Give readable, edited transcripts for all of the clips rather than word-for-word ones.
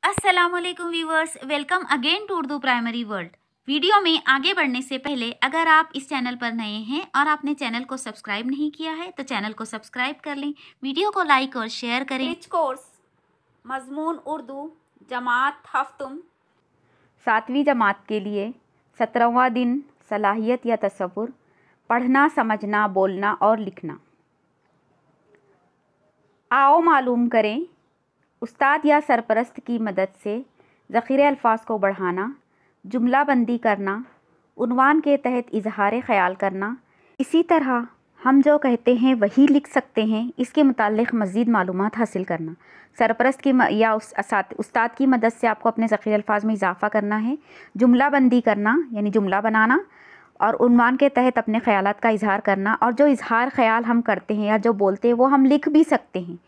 अस्सलामुअलैकुम viewers, welcome again to Urdu primary world. Video में आगे बढ़ने से पहले अगर आप इस चैनल पर नए हैं और आपने चैनल को सब्सक्राइब नहीं किया है तो चैनल को सब्सक्राइब कर लें, वीडियो को लाइक और शेयर करें। रिच कोर्स मजमून उर्दू जमात हफ्तुम 7वीं जमात के लिए 17वां दिन सलाहियत या तसव्वुर, पढ़ना, समझना, बोलना और लिखना। आओ मालूम करें, उस्ताद या सरपरस्त की मदद से ज़ख़ीरे अल्फाज को बढ़ाना, जुमला बंदी करना, उन्वान के तहत इजहार ख़याल करना। इसी तरह हम जो कहते हैं वही लिख सकते हैं, इसके मुताल्लिक़ मज़ीद मालूमात हासिल करना। सरपरस्त की या उस्ताद की मदद से आपको अपने ज़ख़ीरे अल्फाज में इजाफ़ा करना है, जुमला बंदी करना यानी जुमला बनाना, और उन्वान के तहत अपने ख़यालात का इजहार करना। और जो इजहार ख़याल हम करते हैं या जो बोलते हैं वो हम लिख भी सकते हैं।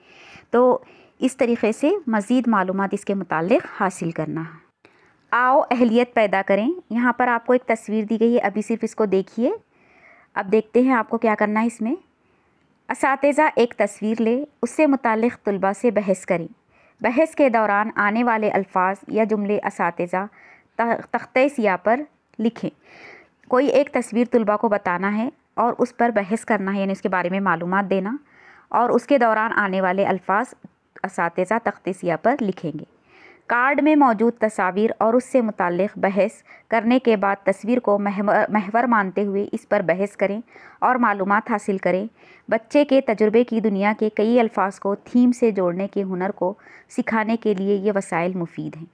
तो इस तरीक़े से मज़ीद मालूमात इसके मुताल्लिक़ हासिल करना है। आओ अहलियत पैदा करें। यहाँ पर आपको एक तस्वीर दी गई है, अभी सिर्फ इसको देखिए। अब देखते हैं आपको क्या करना है इसमें। असातिज़ा एक तस्वीर ले, उससे मुताल्लिक़ तुलबा से बहस करें। बहस के दौरान आने वाले अल्फाज या जुमले असातिज़ा तख्ते सियाह पर लिखें। कोई एक तस्वीर तुलबा को बताना है और उस पर बहस करना है, यानी उसके बारे में मालूमात देना, और उसके दौरान आने वाले अल्फाज असातिज़ा तख्ते सियाह पर लिखेंगे। कार्ड में मौजूद तस्वीर और उससे मुताल्लिक़ बहस करने के बाद तस्वीर को महवर मानते हुए इस पर बहस करें और मालूमात हासिल करें। बच्चे के तजुर्बे की दुनिया के कई अल्फाज को थीम से जोड़ने के हुनर को सिखाने के लिए ये वसाइल मुफीद हैं।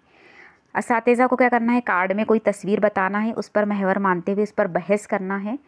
असातिज़ा को क्या करना है, कार्ड में कोई तस्वीर बताना है, उस पर महवर मानते हुए उस पर बहस करना है,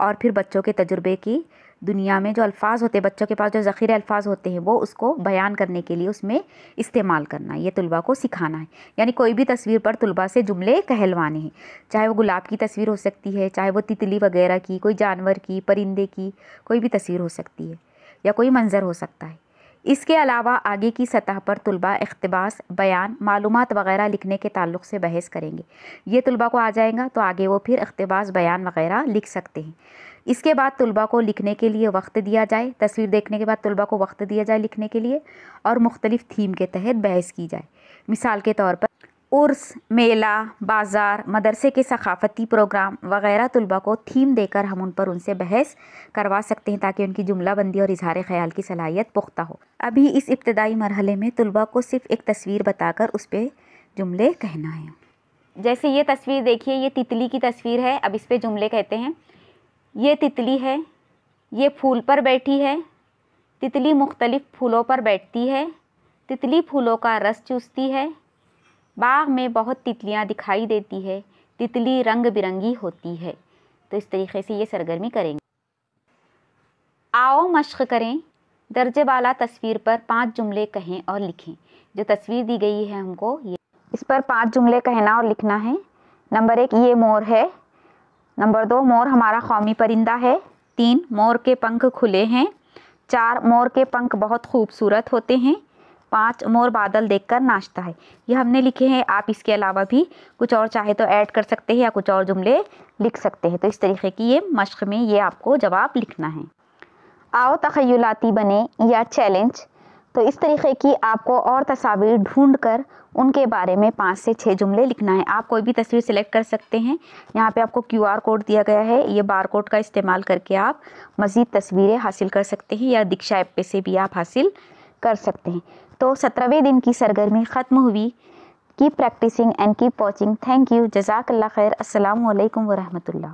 और फिर बच्चों के तजुर्बे की दुनिया में जो अल्फाज होते हैं, बच्चों के पास जो ज़ख़ीरे अल्फाज होते हैं, वो उसको बयान करने के लिए उसमें इस्तेमाल करना है। ये तुलबा को सिखाना है। यानी कोई भी तस्वीर पर तुलबा से जुमले कहलवाने हैं, चाहे वो गुलाब की तस्वीर हो सकती है, चाहे वो तितली वगैरह की, कोई जानवर की, परिंदे की, कोई भी तस्वीर हो सकती है, या कोई मंज़र हो सकता है। इसके अलावा आगे की सतह पर तुलबा इख्तिबास, बयान, मालूमात वगैरह लिखने के ताल्लुक़ से बहस करेंगे। ये तुलबा को आ जाएगा तो आगे वो फिर इख्तिबास, बयान वगैरह लिख सकते हैं। इसके बाद तुलबा को लिखने के लिए वक्त दिया जाए। तस्वीर देखने के बाद तुलबा को वक्त दिया जाए लिखने के लिए, और मुख्तलिफ़ थीम के तहत बहस की जाए। मिसाल के तौर पर उर्स, मेला, बाज़ार, मदरसे के सकाफ़ती प्रोग्राम वगैरह तुलबा को थीम देकर हम उनसे बहस करवा सकते हैं, ताकि उनकी जुमला बंदी और इजहार ख़याल की सलाहियत पुख्ता हो। अभी इस इब्तदाई मरहले में तुलबा को सिर्फ एक तस्वीर बताकर उस पर जुमले कहना है। जैसे ये तस्वीर देखिए, ये तितली की तस्वीर है। अब इस पर जुमले कहते हैं। ये तितली है, ये फूल पर बैठी है। तितली मुख्तलिफ़ फूलों पर बैठती है। तितली फूलों का रस चूसती है। बाग में बहुत तितलियां दिखाई देती है। तितली रंग बिरंगी होती है। तो इस तरीके से ये सरगर्मी करेंगे। आओ मश्क करें। दर्जे बाला तस्वीर पर 5 जुमले कहें और लिखें। जो तस्वीर दी गई है हमको, ये इस पर 5 जुमले कहना और लिखना है। नंबर 1, ये मोर है। नंबर 2, मोर हमारा कौमी परिंदा है। 3, मोर के पंख खुले हैं। 4, मोर के पंख बहुत खूबसूरत होते हैं। 5, मोर बादल देखकर नाचता है। ये हमने लिखे हैं। आप इसके अलावा भी कुछ और चाहे तो ऐड कर सकते हैं या कुछ और जुमले लिख सकते हैं। तो इस तरीके की ये मश्क में ये आपको जवाब लिखना है। आओ तख़य्युलाती बने या चैलेंज। तो इस तरीके की आपको और तस्वीर ढूंढ कर उनके बारे में 5 से 6 जुमले लिखना है। आप कोई भी तस्वीर सिलेक्ट कर सकते हैं। यहाँ पे आपको QR कोड दिया गया है। ये बार कोड का इस्तेमाल करके आप मज़ीद तस्वीरें हासिल कर सकते हैं, या दीक्षा ऐप पे से भी आप हासिल कर सकते हैं। तो 17वें दिन की सरगर्मी ख़त्म हुई। Keep practising and keep watching. Thank you. जज़ाकल्लाह खैर। अस्सलामु अलैकुम व रहमतुल्लाह।